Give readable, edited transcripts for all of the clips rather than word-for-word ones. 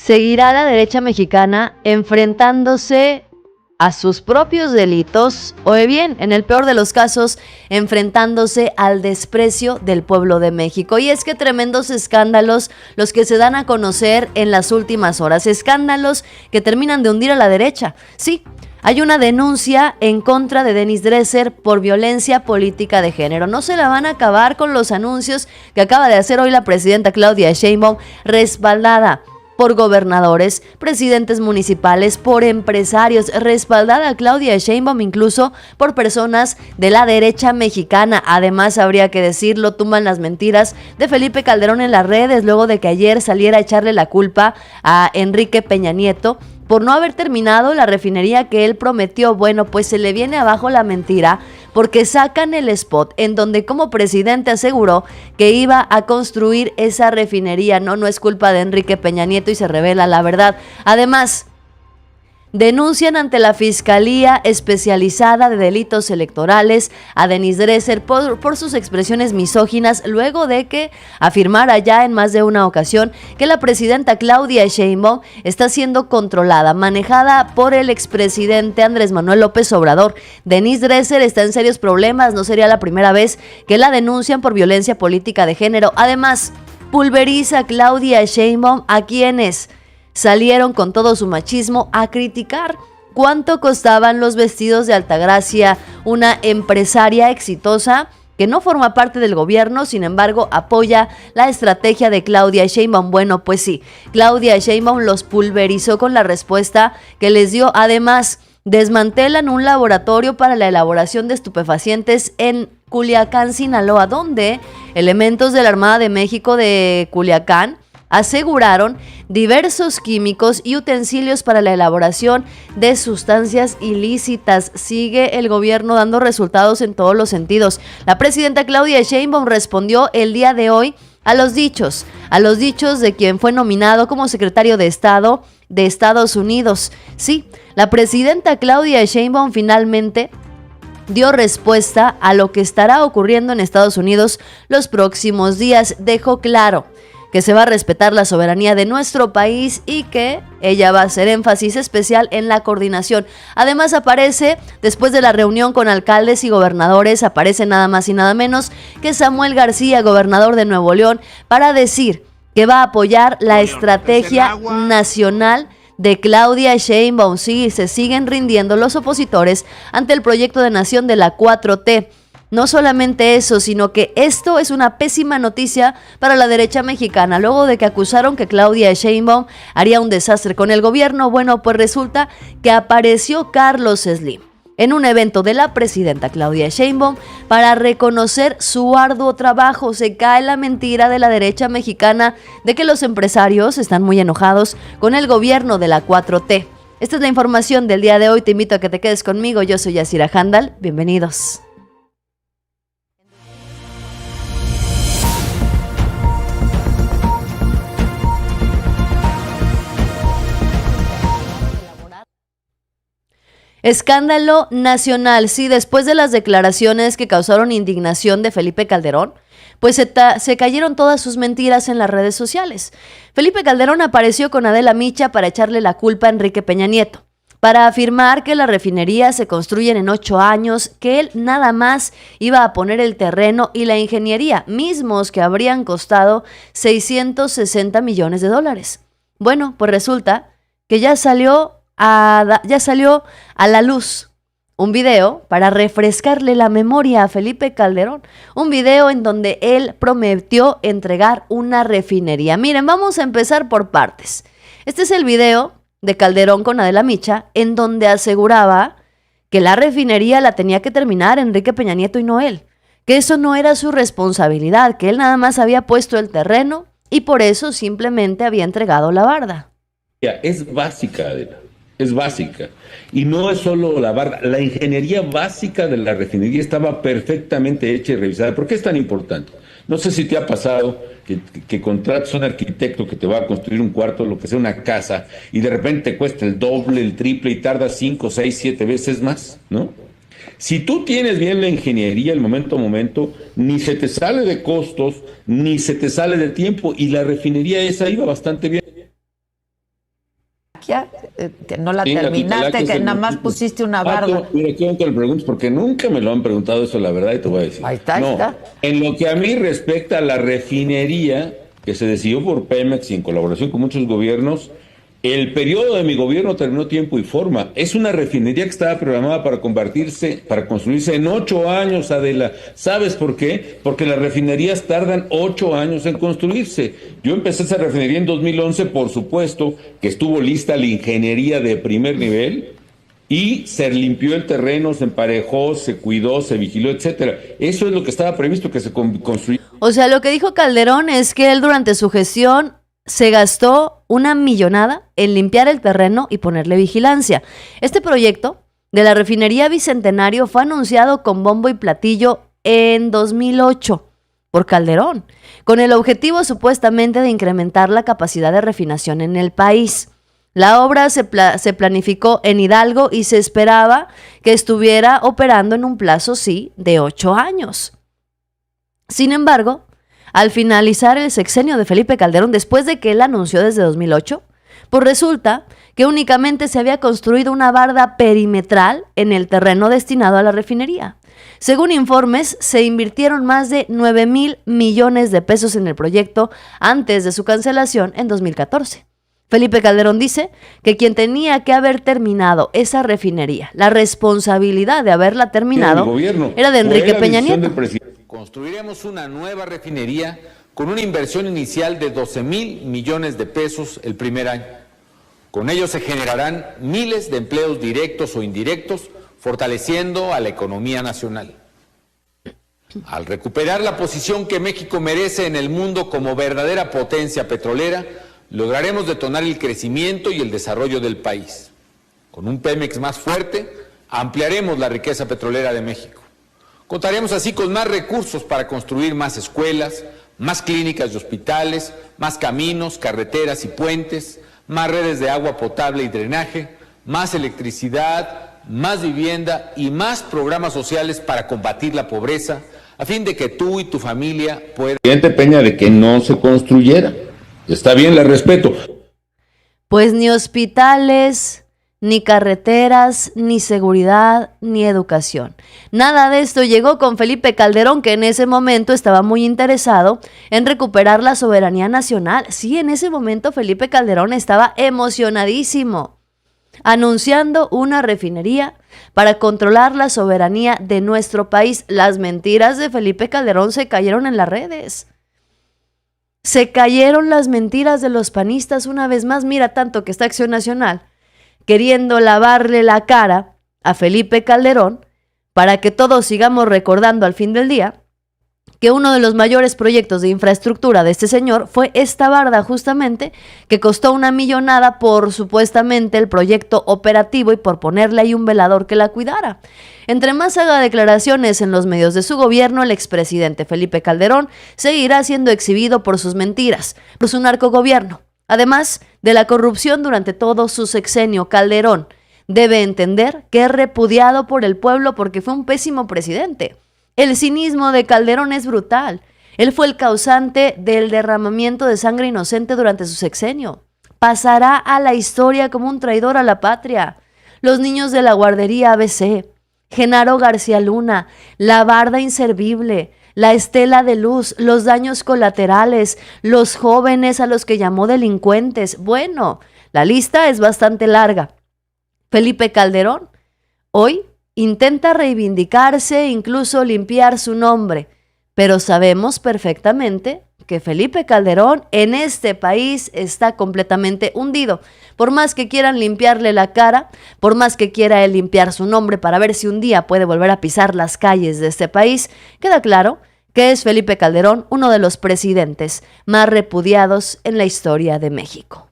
¿Seguirá la derecha mexicana enfrentándose a sus propios delitos o bien, en el peor de los casos, enfrentándose al desprecio del pueblo de México? Y es que tremendos escándalos los que se dan a conocer en las últimas horas, escándalos que terminan de hundir a la derecha. Sí, hay una denuncia en contra de Denis Dresser por violencia política de género. No se la van a acabar con los anuncios que acaba de hacer hoy la presidenta Claudia Sheinbaum, respaldada por gobernadores, presidentes municipales, por empresarios, respaldada Claudia Sheinbaum incluso por personas de la derecha mexicana. Además, habría que decirlo, tumban las mentiras de Felipe Calderón en las redes luego de que ayer saliera a echarle la culpa a Enrique Peña Nieto por no haber terminado la refinería que él prometió. Bueno, pues se le viene abajo la mentira porque sacan el spot en donde como presidente aseguró que iba a construir esa refinería. No es culpa de Enrique Peña Nieto y se revela la verdad. Además, denuncian ante la Fiscalía Especializada de Delitos Electorales a Denis Dresser por sus expresiones misóginas luego de que afirmara ya en más de una ocasión que la presidenta Claudia Sheinbaum está siendo controlada, manejada por el expresidente Andrés Manuel López Obrador. Denis Dresser está en serios problemas, no sería la primera vez que la denuncian por violencia política de género. Además, pulveriza Claudia Sheinbaum a quienes salieron con todo su machismo a criticar cuánto costaban los vestidos de Altagracia, una empresaria exitosa que no forma parte del gobierno, sin embargo apoya la estrategia de Claudia Sheinbaum. Bueno, pues sí, Claudia Sheinbaum los pulverizó con la respuesta que les dio. Además, desmantelan un laboratorio para la elaboración de estupefacientes en Culiacán, Sinaloa, donde elementos de la Armada de México de Culiacán aseguraron diversos químicos y utensilios para la elaboración de sustancias ilícitas. Sigue el gobierno dando resultados en todos los sentidos. La presidenta Claudia Sheinbaum respondió el día de hoy a los dichos de quien fue nominado como secretario de Estado de Estados Unidos. Sí, la presidenta Claudia Sheinbaum finalmente dio respuesta a lo que estará ocurriendo en Estados Unidos los próximos días. Dejó claro que se va a respetar la soberanía de nuestro país y que ella va a hacer énfasis especial en la coordinación. Además, aparece, después de la reunión con alcaldes y gobernadores, aparece nada más y nada menos que Samuel García, gobernador de Nuevo León, para decir que va a apoyar la estrategia nacional de Claudia Sheinbaum. Sí, se siguen rindiendo los opositores ante el proyecto de nación de la 4T. No solamente eso, sino que esto es una pésima noticia para la derecha mexicana. Luego de que acusaron que Claudia Sheinbaum haría un desastre con el gobierno, bueno, pues resulta que apareció Carlos Slim en un evento de la presidenta Claudia Sheinbaum para reconocer su arduo trabajo. Se cae la mentira de la derecha mexicana de que los empresarios están muy enojados con el gobierno de la 4T. Esta es la información del día de hoy. Te invito a que te quedes conmigo. Yo soy Yasira Handal. Bienvenidos. Escándalo nacional. Sí, después de las declaraciones que causaron indignación de Felipe Calderón, pues se cayeron todas sus mentiras en las redes sociales. Felipe Calderón apareció con Adela Micha para echarle la culpa a Enrique Peña Nieto, para afirmar que las refinerías se construyen en 8 años, que él nada más iba a poner el terreno y la ingeniería, mismos que habrían costado 660 millones de dólares. Bueno, pues resulta que ya salió a la luz un video para refrescarle la memoria a Felipe Calderón, un video en donde él prometió entregar una refinería. Miren, vamos a empezar por partes. Este es el video de Calderón con Adela Micha, en donde aseguraba que la refinería la tenía que terminar Enrique Peña Nieto y no él, que eso no era su responsabilidad, que él nada más había puesto el terreno y por eso simplemente había entregado la barda. Es básica, Adela. Es básica. Y no es solo la barra. La ingeniería básica de la refinería estaba perfectamente hecha y revisada. ¿Por qué es tan importante? No sé si te ha pasado que contratas a un arquitecto que te va a construir un cuarto, lo que sea, una casa, y de repente te cuesta el doble, el triple, y tarda 5, 6, 7 veces más, ¿no? Si tú tienes bien la ingeniería, el momento a momento, ni se te sale de costos, ni se te sale de tiempo, y la refinería esa iba bastante bien. que no la Sí, terminaste, que nada más pusiste una barda. Mira, quiero que le preguntes, porque nunca me lo han preguntado eso, la verdad, y te voy a decir. Ahí está. En lo que a mí respecta a la refinería, que se decidió por Pemex y en colaboración con muchos gobiernos, el periodo de mi gobierno terminó tiempo y forma. Es una refinería que estaba programada para construirse en 8 años, Adela. ¿Sabes por qué? Porque las refinerías tardan 8 años en construirse. Yo empecé esa refinería en 2011, por supuesto, que estuvo lista la ingeniería de primer nivel y se limpió el terreno, se emparejó, se cuidó, se vigiló, etcétera. Eso es lo que estaba previsto que se construyera. O sea, lo que dijo Calderón es que él durante su gestión se gastó una millonada en limpiar el terreno y ponerle vigilancia. Este proyecto de la refinería Bicentenario fue anunciado con bombo y platillo en 2008 por Calderón, con el objetivo supuestamente de incrementar la capacidad de refinación en el país. La obra se planificó en Hidalgo y se esperaba que estuviera operando en un plazo, sí, de 8 años. Sin embargo, al finalizar el sexenio de Felipe Calderón, después de que él anunció desde 2008, pues resulta que únicamente se había construido una barda perimetral en el terreno destinado a la refinería. Según informes, se invirtieron más de 9,000 millones de pesos en el proyecto antes de su cancelación en 2014. Felipe Calderón dice que quien tenía que haber terminado esa refinería, la responsabilidad de haberla terminado, era de Enrique Peña Nieto. Construiremos una nueva refinería con una inversión inicial de 12,000 millones de pesos el primer año. Con ello se generarán miles de empleos directos o indirectos, fortaleciendo a la economía nacional. Al recuperar la posición que México merece en el mundo como verdadera potencia petrolera, lograremos detonar el crecimiento y el desarrollo del país. Con un Pemex más fuerte, ampliaremos la riqueza petrolera de México. Contaremos así con más recursos para construir más escuelas, más clínicas y hospitales, más caminos, carreteras y puentes, más redes de agua potable y drenaje, más electricidad, más vivienda y más programas sociales para combatir la pobreza, a fin de que tú y tu familia puedan... Presidente Peña, de que no se construyera. Está bien, la respeto. Pues ni hospitales, ni carreteras, ni seguridad, ni educación. Nada de esto llegó con Felipe Calderón, que en ese momento estaba muy interesado en recuperar la soberanía nacional. Sí, en ese momento Felipe Calderón estaba emocionadísimo, anunciando una refinería para controlar la soberanía de nuestro país. Las mentiras de Felipe Calderón se cayeron en las redes. Se cayeron las mentiras de los panistas una vez más. Mira, tanto que está Acción Nacional queriendo lavarle la cara a Felipe Calderón para que todos sigamos recordando al fin del día que uno de los mayores proyectos de infraestructura de este señor fue esta barda justamente, que costó una millonada por supuestamente el proyecto operativo y por ponerle ahí un velador que la cuidara. Entre más haga declaraciones en los medios de su gobierno, el expresidente Felipe Calderón seguirá siendo exhibido por sus mentiras, por su narcogobierno. Además de la corrupción durante todo su sexenio, Calderón debe entender que es repudiado por el pueblo porque fue un pésimo presidente. El cinismo de Calderón es brutal. Él fue el causante del derramamiento de sangre inocente durante su sexenio. Pasará a la historia como un traidor a la patria. Los niños de la guardería ABC, Genaro García Luna, la barda inservible, la estela de luz, los daños colaterales, los jóvenes a los que llamó delincuentes. Bueno, la lista es bastante larga. Felipe Calderón hoy intenta reivindicarse, incluso limpiar su nombre, pero sabemos perfectamente que Felipe Calderón en este país está completamente hundido. Por más que quieran limpiarle la cara, por más que quiera él limpiar su nombre para ver si un día puede volver a pisar las calles de este país, queda claro que es Felipe Calderón uno de los presidentes más repudiados en la historia de México.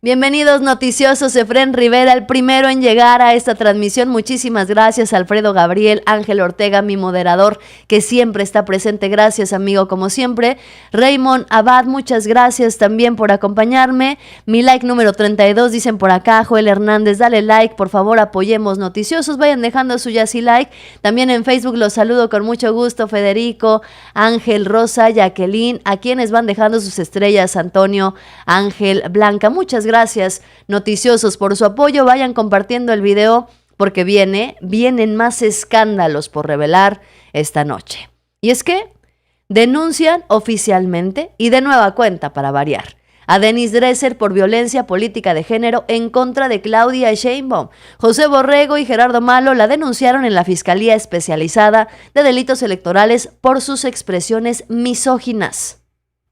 Bienvenidos noticiosos, Efrén Rivera, el primero en llegar a esta transmisión. Muchísimas gracias, Alfredo Gabriel, Ángel Ortega, mi moderador, que siempre está presente. Gracias, amigo, como siempre. Raymond Abad, muchas gracias también por acompañarme. Mi like número 32, dicen por acá. Joel Hernández, dale like, por favor, apoyemos noticiosos. Vayan dejando su ya sí like. También en Facebook los saludo con mucho gusto. Federico, Ángel, Rosa, Jacqueline, a quienes van dejando sus estrellas, Antonio, Ángel, Blanca, muchas gracias gracias, noticiosos, por su apoyo. Vayan compartiendo el video porque vienen más escándalos por revelar esta noche. Y es que denuncian oficialmente y de nueva cuenta, para variar, a Denise Dresser por violencia política de género en contra de Claudia Sheinbaum. José Borrego y Gerardo Malo la denunciaron en la Fiscalía Especializada de Delitos Electorales por sus expresiones misóginas.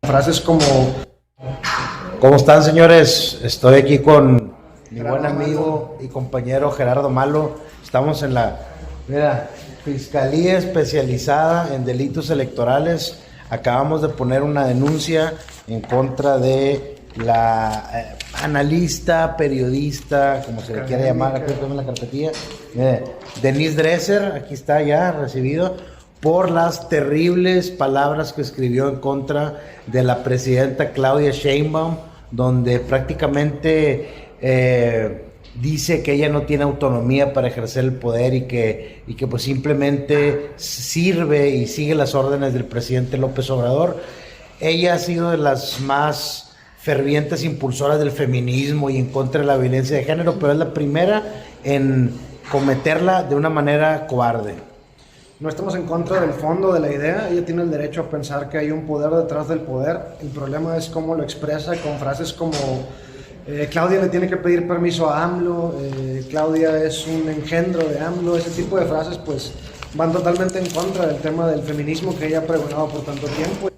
Frases como: ¿cómo están, señores? Estoy aquí con mi buen amigo y compañero Gerardo Malo. Estamos en la Fiscalía Especializada en Delitos Electorales. Acabamos de poner una denuncia en contra de la analista, periodista, como se le quiera llamar, aquí tengo la carpetilla, Denise Dresser, aquí está ya recibido, por las terribles palabras que escribió en contra de la presidenta Claudia Sheinbaum, donde prácticamente dice que ella no tiene autonomía para ejercer el poder y que pues simplemente sirve y sigue las órdenes del presidente López Obrador. Ella ha sido de las más fervientes impulsoras del feminismo y en contra de la violencia de género, pero es la primera en cometerla de una manera cobarde. No estamos en contra del fondo de la idea, ella tiene el derecho a pensar que hay un poder detrás del poder. El problema es cómo lo expresa con frases como Claudia le tiene que pedir permiso a AMLO, Claudia es un engendro de AMLO. Ese tipo de frases pues van totalmente en contra del tema del feminismo que ella ha pregonado por tanto tiempo.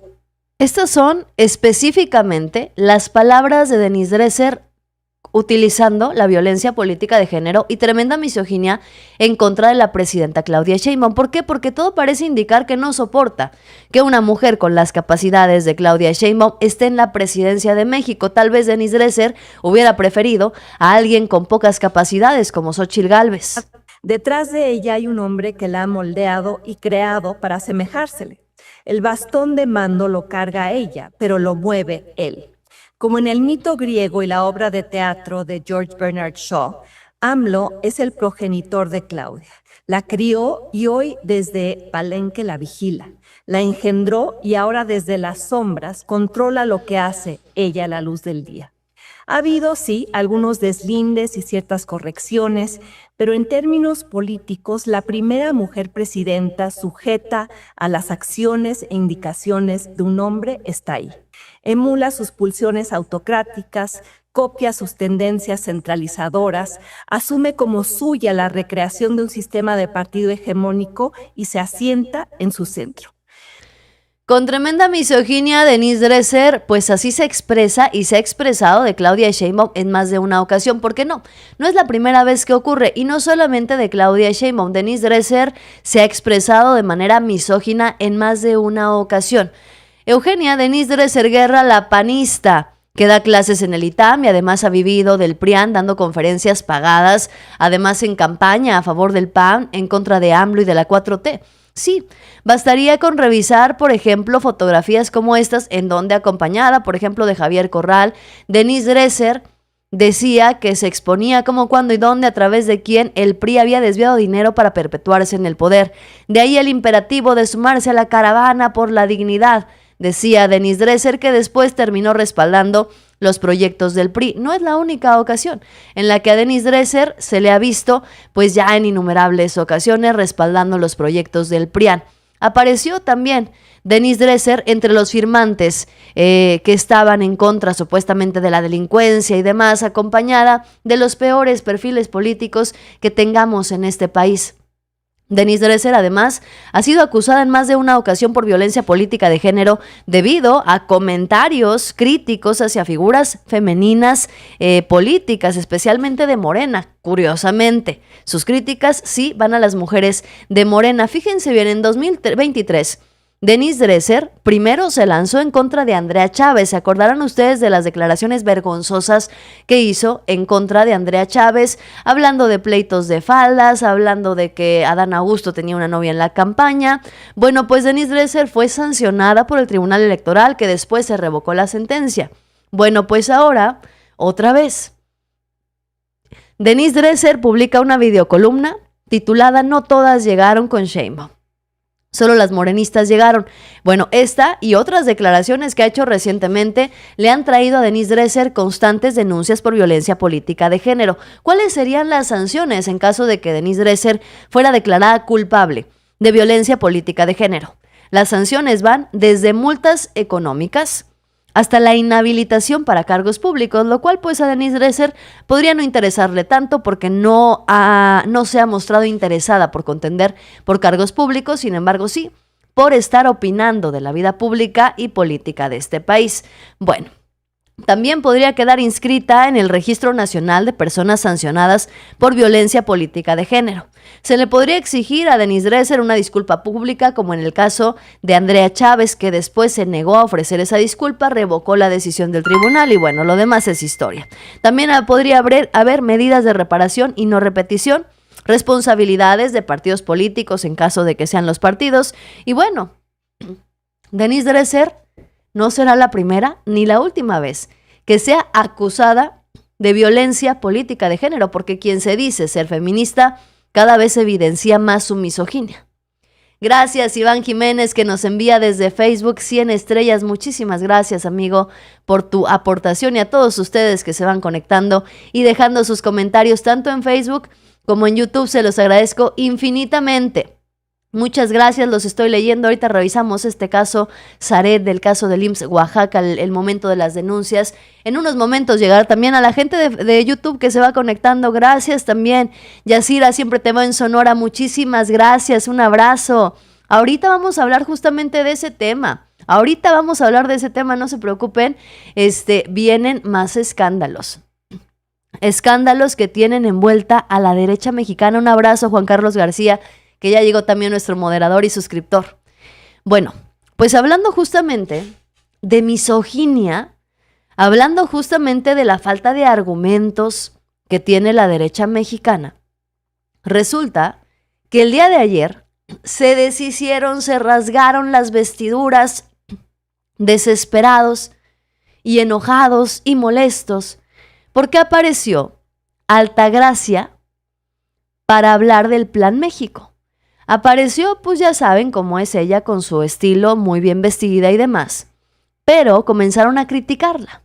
Estas son específicamente las palabras de Denise Dresser utilizando la violencia política de género y tremenda misoginia en contra de la presidenta Claudia Sheinbaum. ¿Por qué? Porque todo parece indicar que no soporta que una mujer con las capacidades de Claudia Sheinbaum esté en la presidencia de México. Tal vez Denise Dresser hubiera preferido a alguien con pocas capacidades como Xóchitl Gálvez. Detrás de ella hay un hombre que la ha moldeado y creado para asemejársele. El bastón de mando lo carga ella, pero lo mueve él. Como en el mito griego y la obra de teatro de George Bernard Shaw, AMLO es el progenitor de Claudia. La crió y hoy desde Palenque la vigila. La engendró y ahora desde las sombras controla lo que hace ella a la luz del día. Ha habido, sí, algunos deslindes y ciertas correcciones, pero en términos políticos, la primera mujer presidenta sujeta a las acciones e indicaciones de un hombre está ahí. Emula sus pulsiones autocráticas, copia sus tendencias centralizadoras, asume como suya la recreación de un sistema de partido hegemónico y se asienta en su centro. Con tremenda misoginia, Denise Dresser, pues así se expresa y se ha expresado de Claudia Sheinbaum en más de una ocasión. ¿Por qué no? No es la primera vez que ocurre, y no solamente de Claudia Sheinbaum. Denise Dresser se ha expresado de manera misógina en más de una ocasión. Eugenia Denise Dresser Guerra, la panista, que da clases en el ITAM y además ha vivido del PRIAN dando conferencias pagadas, además en campaña a favor del PAN, en contra de AMLO y de la 4T. Sí, bastaría con revisar, por ejemplo, fotografías como estas, en donde acompañada, por ejemplo, de Javier Corral, Denise Dresser decía que se exponía cómo, cuándo y dónde, a través de quién el PRI había desviado dinero para perpetuarse en el poder. De ahí el imperativo de sumarse a la caravana por la dignidad, decía Denise Dresser, que después terminó respaldando los proyectos del PRI. No es la única ocasión en la que a Denise Dresser se le ha visto, pues ya en innumerables ocasiones, respaldando los proyectos del PRIAN. Apareció también Denise Dresser entre los firmantes que estaban en contra supuestamente de la delincuencia y demás, acompañada de los peores perfiles políticos que tengamos en este país. Denise Dresser, además, ha sido acusada en más de una ocasión por violencia política de género debido a comentarios críticos hacia figuras femeninas políticas, especialmente de Morena. Curiosamente, sus críticas sí van a las mujeres de Morena. Fíjense bien, en 2023, Denise Dresser primero se lanzó en contra de Andrea Chávez. ¿Se acordarán ustedes de las declaraciones vergonzosas que hizo en contra de Andrea Chávez? Hablando de pleitos de faldas, hablando de que Adán Augusto tenía una novia en la campaña. Bueno, pues Denise Dresser fue sancionada por el Tribunal Electoral, que después se revocó la sentencia. Bueno, pues ahora, otra vez, Denise Dresser publica una videocolumna titulada "No todas llegaron con Sheinbaum". Solo las morenistas llegaron. Bueno, esta y otras declaraciones que ha hecho recientemente le han traído a Denise Dresser constantes denuncias por violencia política de género. ¿Cuáles serían las sanciones en caso de que Denise Dresser fuera declarada culpable de violencia política de género? Las sanciones van desde multas económicas hasta la inhabilitación para cargos públicos, lo cual pues a Denise Dresser podría no interesarle tanto porque no se ha mostrado interesada por contender por cargos públicos, sin embargo sí, por estar opinando de la vida pública y política de este país. Bueno, también podría quedar inscrita en el Registro Nacional de Personas Sancionadas por Violencia Política de Género. Se le podría exigir a Denise Dresser una disculpa pública, como en el caso de Andrea Chávez, que después se negó a ofrecer esa disculpa, revocó la decisión del tribunal y bueno, lo demás es historia. También podría haber medidas de reparación y no repetición, responsabilidades de partidos políticos en caso de que sean los partidos. Y bueno, Denise Dresser no será la primera ni la última vez que sea acusada de violencia política de género, porque quien se dice ser feminista cada vez evidencia más su misoginia. Gracias, Iván Jiménez, que nos envía desde Facebook 100 estrellas. Muchísimas gracias, amigo, por tu aportación, y a todos ustedes que se van conectando y dejando sus comentarios tanto en Facebook como en YouTube. Se los agradezco infinitamente. Muchas gracias, los estoy leyendo. Ahorita revisamos este caso, Zaret, del caso del IMSS Oaxaca, el momento de las denuncias. En unos momentos llegará también a la gente de YouTube que se va conectando. Gracias también. Yacira, siempre te veo en Sonora. Muchísimas gracias, un abrazo. Ahorita vamos a hablar justamente de ese tema. No se preocupen. Vienen más escándalos. Escándalos que tienen envuelta a la derecha mexicana. Un abrazo, Juan Carlos García, que ya llegó también nuestro moderador y suscriptor. Bueno, pues hablando justamente de misoginia, hablando justamente de la falta de argumentos que tiene la derecha mexicana, resulta que el día de ayer se deshicieron, se rasgaron las vestiduras, desesperados y enojados y molestos, porque apareció Altagracia para hablar del Plan México. Apareció, pues ya saben cómo es ella, con su estilo, muy bien vestida y demás. Pero comenzaron a criticarla,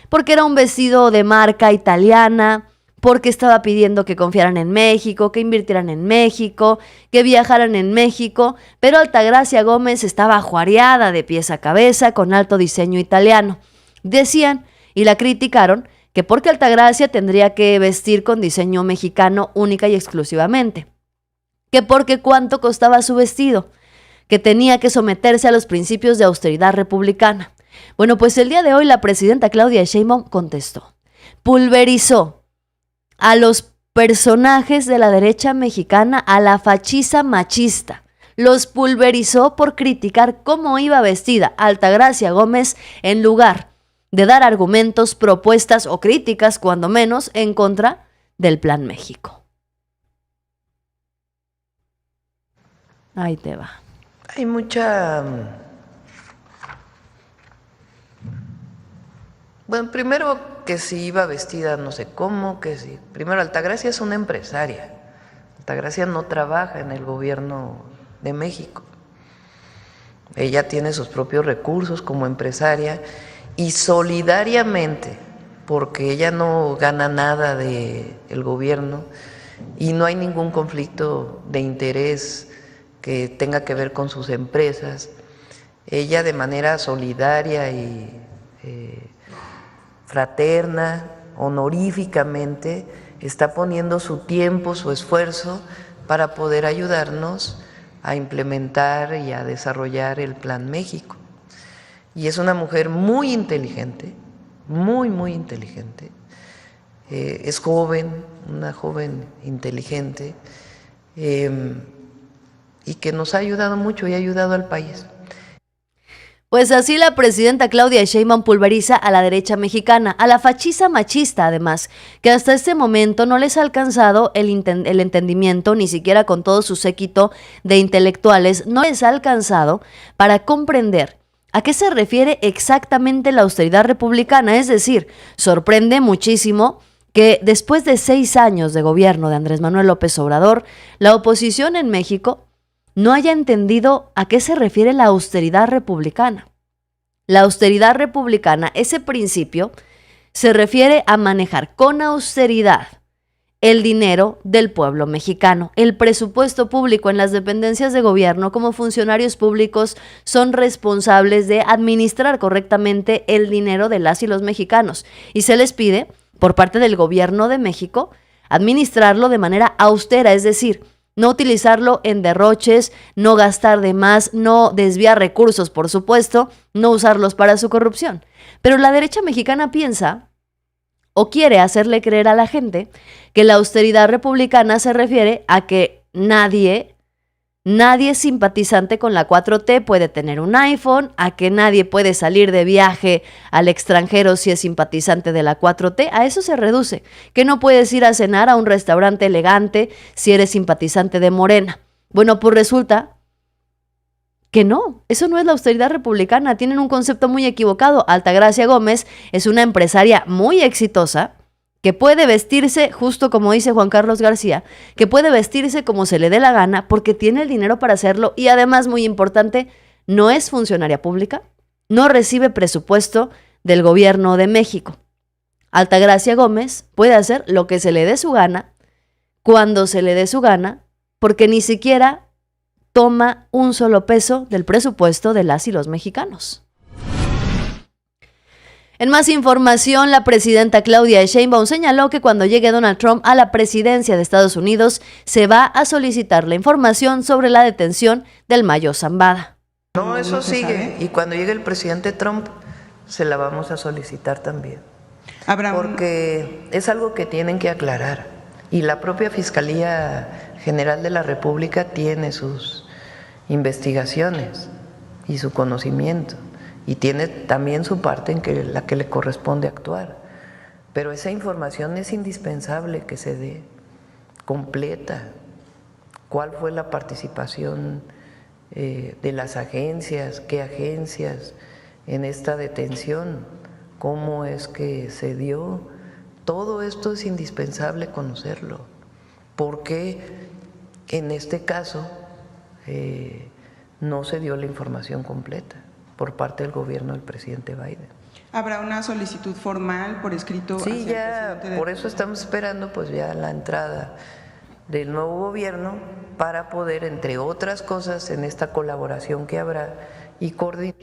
porque era un vestido de marca italiana, porque estaba pidiendo que confiaran en México, que invirtieran en México, que viajaran en México, pero Altagracia Gómez estaba ajuareada de pies a cabeza con alto diseño italiano. Decían, y la criticaron, que porque Altagracia tendría que vestir con diseño mexicano única y exclusivamente, que porque cuánto costaba su vestido, que tenía que someterse a los principios de austeridad republicana. Bueno, pues el día de hoy la presidenta Claudia Sheinbaum contestó, pulverizó a los personajes de la derecha mexicana, a la fachiza machista, los pulverizó por criticar cómo iba vestida Altagracia Gómez en lugar de dar argumentos, propuestas o críticas, cuando menos, en contra del Plan México. Ahí te va. Hay mucha... Bueno, primero que si iba vestida no sé cómo, que si... Primero, Altagracia es una empresaria. Altagracia no trabaja en el gobierno de México. Ella tiene sus propios recursos como empresaria y solidariamente, porque ella no gana nada del gobierno y no hay ningún conflicto de interés que tenga que ver con sus empresas, ella de manera solidaria y fraterna, honoríficamente, está poniendo su tiempo, su esfuerzo para poder ayudarnos a implementar y a desarrollar el Plan México. Y es una mujer muy inteligente, muy inteligente. Es joven, una joven inteligente, y que nos ha ayudado mucho y ha ayudado al país. Pues así la presidenta Claudia Sheinbaum pulveriza a la derecha mexicana, a la fachiza machista además, que hasta este momento no les ha alcanzado el entendimiento, ni siquiera con todo su séquito de intelectuales, no les ha alcanzado para comprender a qué se refiere exactamente la austeridad republicana. Es decir, sorprende muchísimo que después de 6 años de gobierno de Andrés Manuel López Obrador, la oposición en México no haya entendido a qué se refiere la austeridad republicana. La austeridad republicana, ese principio, se refiere a manejar con austeridad el dinero del pueblo mexicano. El presupuesto público en las dependencias de gobierno, como funcionarios públicos, son responsables de administrar correctamente el dinero de las y los mexicanos. Y se les pide, por parte del gobierno de México, administrarlo de manera austera, es decir, no utilizarlo en derroches, no gastar de más, no desviar recursos, por supuesto, no usarlos para su corrupción. Pero la derecha mexicana piensa o quiere hacerle creer a la gente que la austeridad republicana se refiere a que nadie simpatizante con la 4T puede tener un iPhone, a que nadie puede salir de viaje al extranjero si es simpatizante de la 4T, a eso se reduce, que no puedes ir a cenar a un restaurante elegante si eres simpatizante de Morena. Bueno, pues resulta que no, eso no es la austeridad republicana, tienen un concepto muy equivocado. Altagracia Gómez es una empresaria muy exitosa, que puede vestirse, justo como dice Juan Carlos García, que puede vestirse como se le dé la gana porque tiene el dinero para hacerlo y además, muy importante, no es funcionaria pública, no recibe presupuesto del gobierno de México. Altagracia Gómez puede hacer lo que se le dé su gana, cuando se le dé su gana, porque ni siquiera toma un solo peso del presupuesto de las y los mexicanos. En más información, la presidenta Claudia Sheinbaum señaló que cuando llegue Donald Trump a la presidencia de Estados Unidos, se va a solicitar la información sobre la detención del Mayo Zambada. No, eso sigue. Y cuando llegue el presidente Trump, se la vamos a solicitar también. Porque es algo que tienen que aclarar. Y la propia Fiscalía General de la República tiene sus investigaciones y su conocimiento. Y tiene también su parte en la que le corresponde actuar. Pero esa información es indispensable que se dé completa. ¿Cuál fue la participación de las agencias? ¿Qué agencias en esta detención? ¿Cómo es que se dio? Todo esto es indispensable conocerlo. Porque en este caso no se dio la información completa por parte del gobierno del presidente Biden. ¿Habrá una solicitud formal por escrito? Sí, ya, por eso estamos esperando pues ya la entrada del nuevo gobierno para poder, entre otras cosas, en esta colaboración que habrá y coordinar.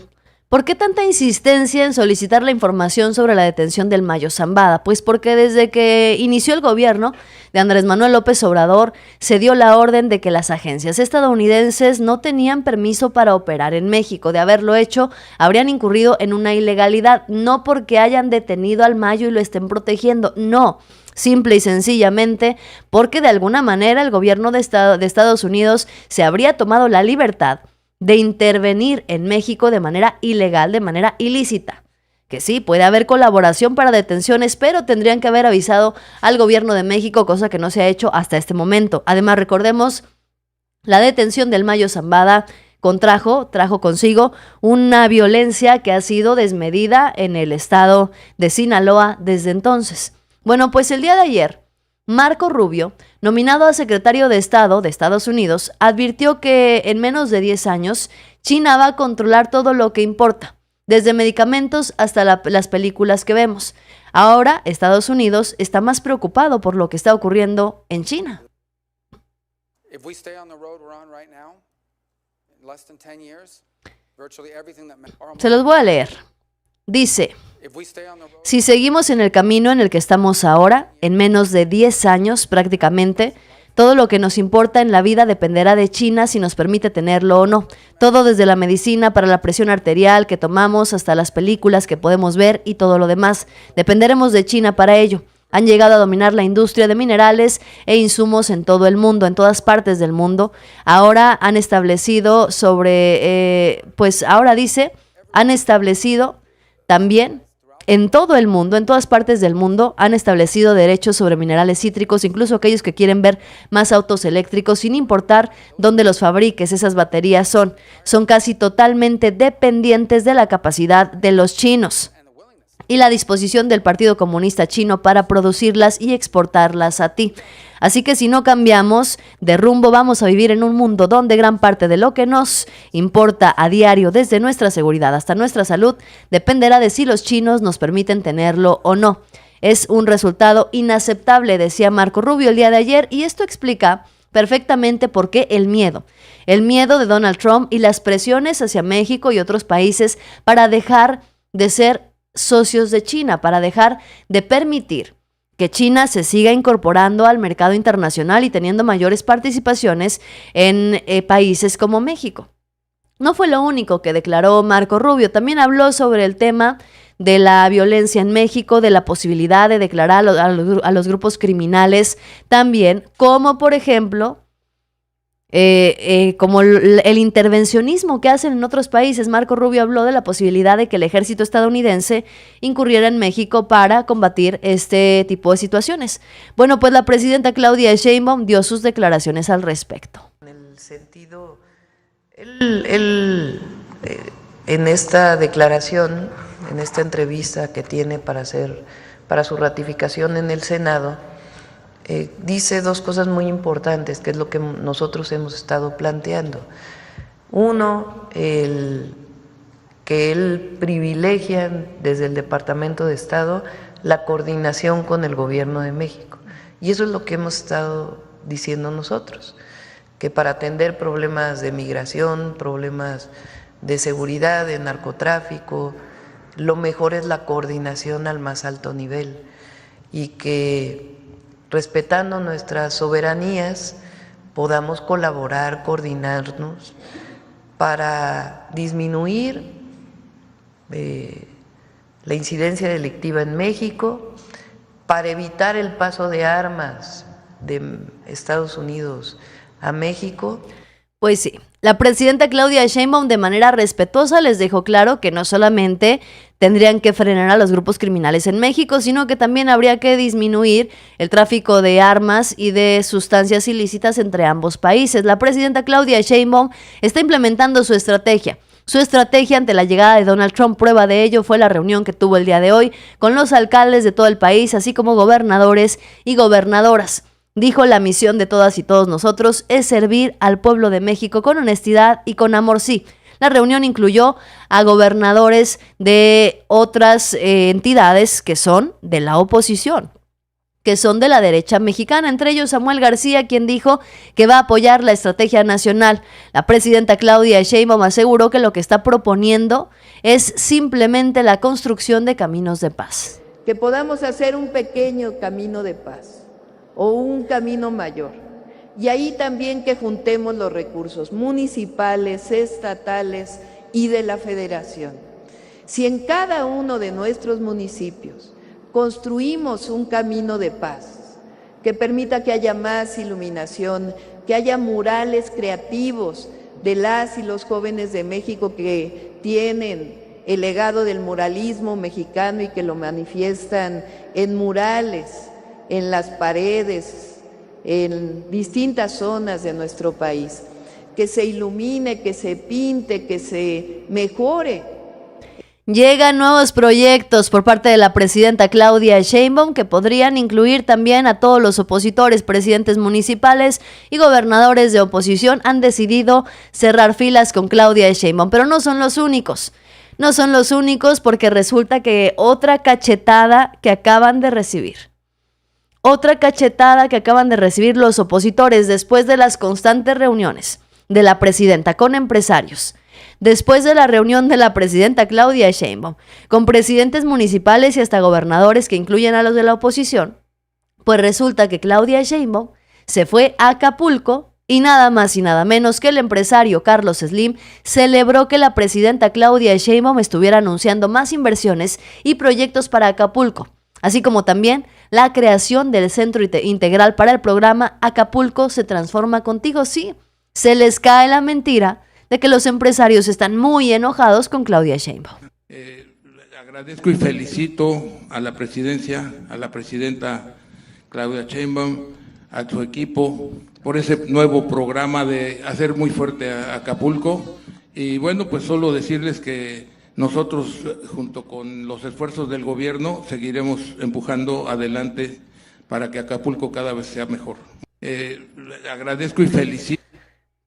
¿Por qué tanta insistencia en solicitar la información sobre la detención del Mayo Zambada? Pues porque desde que inició el gobierno de Andrés Manuel López Obrador, se dio la orden de que las agencias estadounidenses no tenían permiso para operar en México. De haberlo hecho, habrían incurrido en una ilegalidad, no porque hayan detenido al Mayo y lo estén protegiendo, no. Simple y sencillamente porque de alguna manera el gobierno de Estados Unidos se habría tomado la libertad de intervenir en México de manera ilegal, de manera ilícita. Que sí, puede haber colaboración para detenciones, pero tendrían que haber avisado al gobierno de México, cosa que no se ha hecho hasta este momento. Además, recordemos, la detención del Mayo Zambada trajo consigo una violencia que ha sido desmedida en el estado de Sinaloa desde entonces. Bueno, pues el día de ayer, Marco Rubio, nominado a secretario de Estado de Estados Unidos, advirtió que en menos de 10 años China va a controlar todo lo que importa, desde medicamentos hasta las películas que vemos. Ahora Estados Unidos está más preocupado por lo que está ocurriendo en China. Se los voy a leer. Dice: si seguimos en el camino en el que estamos ahora, en menos de 10 años prácticamente, todo lo que nos importa en la vida dependerá de China si nos permite tenerlo o no. Todo desde la medicina para la presión arterial que tomamos hasta las películas que podemos ver y todo lo demás. Dependeremos de China para ello. Han llegado a dominar la industria de minerales e insumos en todo el mundo, en todas partes del mundo. Ahora han establecido han establecido también en todo el mundo, en todas partes del mundo, han establecido derechos sobre minerales cítricos, incluso aquellos que quieren ver más autos eléctricos, sin importar dónde los fabriques. Esas baterías son casi totalmente dependientes de la capacidad de los chinos. y la disposición del Partido Comunista Chino para producirlas y exportarlas a ti. Así que si no cambiamos de rumbo, vamos a vivir en un mundo donde gran parte de lo que nos importa a diario, desde nuestra seguridad hasta nuestra salud, dependerá de si los chinos nos permiten tenerlo o no. Es un resultado inaceptable, decía Marco Rubio el día de ayer, y esto explica perfectamente por qué el miedo de Donald Trump y las presiones hacia México y otros países para dejar de ser socios de China, para dejar de permitir que China se siga incorporando al mercado internacional y teniendo mayores participaciones en países como México. No fue lo único que declaró Marco Rubio, también habló sobre el tema de la violencia en México, de la posibilidad de declarar a los grupos criminales también, como por ejemplo, como el intervencionismo que hacen en otros países. Marco Rubio habló de la posibilidad de que el ejército estadounidense incurriera en México para combatir este tipo de situaciones. Bueno, pues la presidenta Claudia Sheinbaum dio sus declaraciones al respecto. En el sentido, él en esta declaración, en esta entrevista que tiene para su ratificación en el Senado, dice dos cosas muy importantes, que es lo que nosotros hemos estado planteando. Uno, que él privilegia desde el Departamento de Estado la coordinación con el Gobierno de México. Y eso es lo que hemos estado diciendo nosotros, que para atender problemas de migración, problemas de seguridad, de narcotráfico, lo mejor es la coordinación al más alto nivel, y que respetando nuestras soberanías podamos colaborar, coordinarnos para disminuir la incidencia delictiva en México, para evitar el paso de armas de Estados Unidos a México. Pues sí, la presidenta Claudia Sheinbaum de manera respetuosa les dejó claro que no solamente tendrían que frenar a los grupos criminales en México, sino que también habría que disminuir el tráfico de armas y de sustancias ilícitas entre ambos países. La presidenta Claudia Sheinbaum está implementando su estrategia. Su estrategia ante la llegada de Donald Trump. Prueba de ello fue la reunión que tuvo el día de hoy con los alcaldes de todo el país, así como gobernadores y gobernadoras. Dijo: la misión de todas y todos nosotros es servir al pueblo de México con honestidad y con amor. Sí, la reunión incluyó a gobernadores de otras entidades que son de la oposición, que son de la derecha mexicana, entre ellos Samuel García, quien dijo que va a apoyar la estrategia nacional. La presidenta Claudia Sheinbaum aseguró que lo que está proponiendo es simplemente la construcción de caminos de paz. Que podamos hacer un pequeño camino de paz o un camino mayor. Y ahí también que juntemos los recursos municipales, estatales y de la federación. Si en cada uno de nuestros municipios construimos un camino de paz que permita que haya más iluminación, que haya murales creativos de las y los jóvenes de México que tienen el legado del muralismo mexicano y que lo manifiestan en murales, en las paredes, en distintas zonas de nuestro país, que se ilumine, que se pinte, que se mejore. Llegan nuevos proyectos por parte de la presidenta Claudia Sheinbaum que podrían incluir también a todos los opositores. Presidentes municipales y gobernadores de oposición han decidido cerrar filas con Claudia Sheinbaum, pero no son los únicos. No son los únicos, porque resulta que otra cachetada que acaban de recibir. Otra cachetada que acaban de recibir los opositores después de las constantes reuniones de la presidenta con empresarios, después de la reunión de la presidenta Claudia Sheinbaum con presidentes municipales y hasta gobernadores que incluyen a los de la oposición, pues resulta que Claudia Sheinbaum se fue a Acapulco y nada más y nada menos que el empresario Carlos Slim celebró que la presidenta Claudia Sheinbaum estuviera anunciando más inversiones y proyectos para Acapulco, así como también la creación del Centro Integral para el programa Acapulco se transforma contigo. Sí, se les cae la mentira de que los empresarios están muy enojados con Claudia Sheinbaum. Agradezco y felicito a la presidencia, a la presidenta Claudia Sheinbaum, a su equipo, por ese nuevo programa de hacer muy fuerte a Acapulco. Y bueno, pues solo decirles que Nosotros, junto con los esfuerzos del gobierno, seguiremos empujando adelante para que Acapulco cada vez sea mejor. Agradezco y felicito.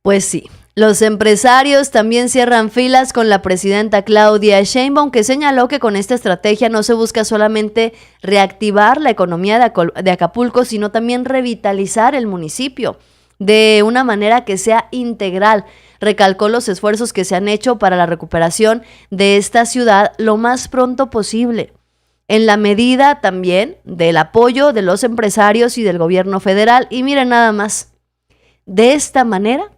Pues sí, los empresarios también cierran filas con la presidenta Claudia Sheinbaum, que señaló que con esta estrategia no se busca solamente reactivar la economía de Acapulco, sino también revitalizar el municipio de una manera que sea integral. Recalcó los esfuerzos que se han hecho para la recuperación de esta ciudad lo más pronto posible, en la medida también del apoyo de los empresarios y del gobierno federal. Y miren nada más, de esta manera,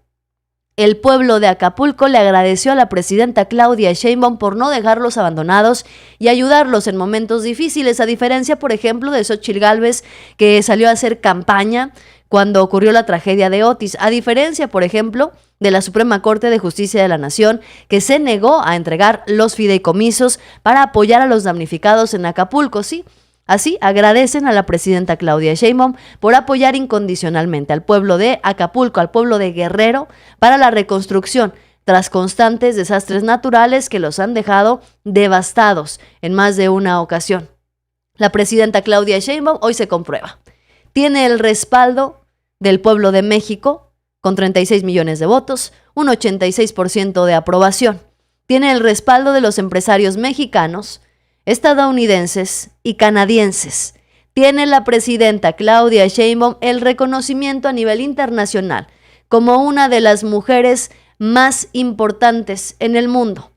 el pueblo de Acapulco le agradeció a la presidenta Claudia Sheinbaum por no dejarlos abandonados y ayudarlos en momentos difíciles, a diferencia, por ejemplo, de Xóchitl Gálvez, que salió a hacer campaña cuando ocurrió la tragedia de Otis, a diferencia, por ejemplo, de la Suprema Corte de Justicia de la Nación, que se negó a entregar los fideicomisos para apoyar a los damnificados en Acapulco. Sí, así agradecen a la presidenta Claudia Sheinbaum por apoyar incondicionalmente al pueblo de Acapulco, al pueblo de Guerrero, para la reconstrucción tras constantes desastres naturales que los han dejado devastados en más de una ocasión. La presidenta Claudia Sheinbaum hoy se comprueba. Tiene el respaldo del pueblo de México con 36 millones de votos, un 86% de aprobación. Tiene el respaldo de los empresarios mexicanos, estadounidenses y canadienses. Tiene la presidenta Claudia Sheinbaum el reconocimiento a nivel internacional como una de las mujeres más importantes en el mundo.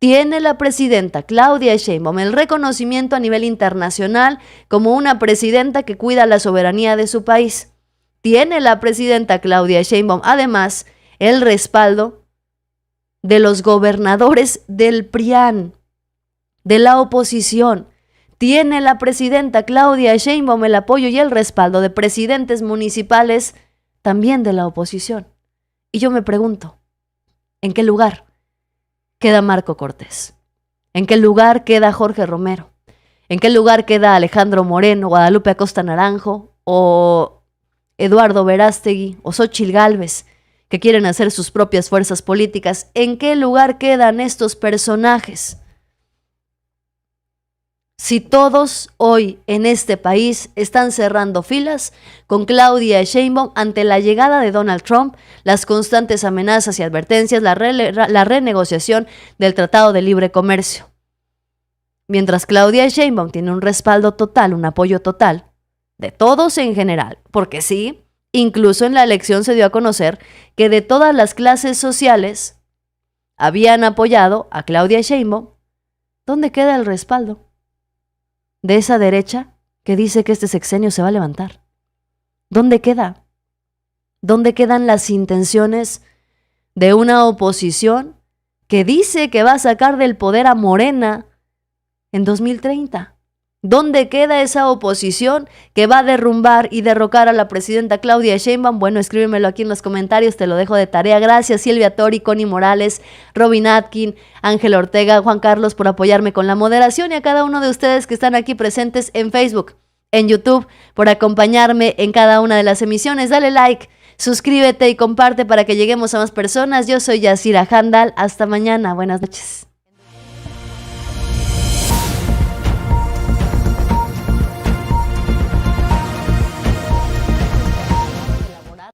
Tiene la presidenta Claudia Sheinbaum el reconocimiento a nivel internacional como una presidenta que cuida la soberanía de su país. Tiene la presidenta Claudia Sheinbaum además el respaldo de los gobernadores del PRIAN, de la oposición. Tiene la presidenta Claudia Sheinbaum el apoyo y el respaldo de presidentes municipales también de la oposición. Y yo me pregunto, ¿en qué lugar queda Marco Cortés? ¿En qué lugar queda Jorge Romero? ¿En qué lugar queda Alejandro Moreno, Guadalupe Acosta Naranjo o Eduardo Verástegui o Xóchitl Gálvez, que quieren hacer sus propias fuerzas políticas? ¿En qué lugar quedan estos personajes? Si todos hoy en este país están cerrando filas con Claudia Sheinbaum ante la llegada de Donald Trump, las constantes amenazas y advertencias, la renegociación del Tratado de Libre Comercio. Mientras Claudia Sheinbaum tiene un respaldo total, un apoyo total de todos en general, porque sí, incluso en la elección se dio a conocer que de todas las clases sociales habían apoyado a Claudia Sheinbaum. ¿Dónde queda el respaldo de esa derecha que dice que este sexenio se va a levantar? ¿Dónde queda? ¿Dónde quedan las intenciones de una oposición que dice que va a sacar del poder a Morena en 2030? ¿Dónde queda esa oposición que va a derrumbar y derrocar a la presidenta Claudia Sheinbaum? Bueno, escríbemelo aquí en los comentarios, te lo dejo de tarea. Gracias Silvia Tori, Connie Morales, Robin Atkin, Ángel Ortega, Juan Carlos por apoyarme con la moderación, y a cada uno de ustedes que están aquí presentes en Facebook, en YouTube, por acompañarme en cada una de las emisiones. Dale like, suscríbete y comparte para que lleguemos a más personas. Yo soy Yasira Handal. Hasta mañana. Buenas noches.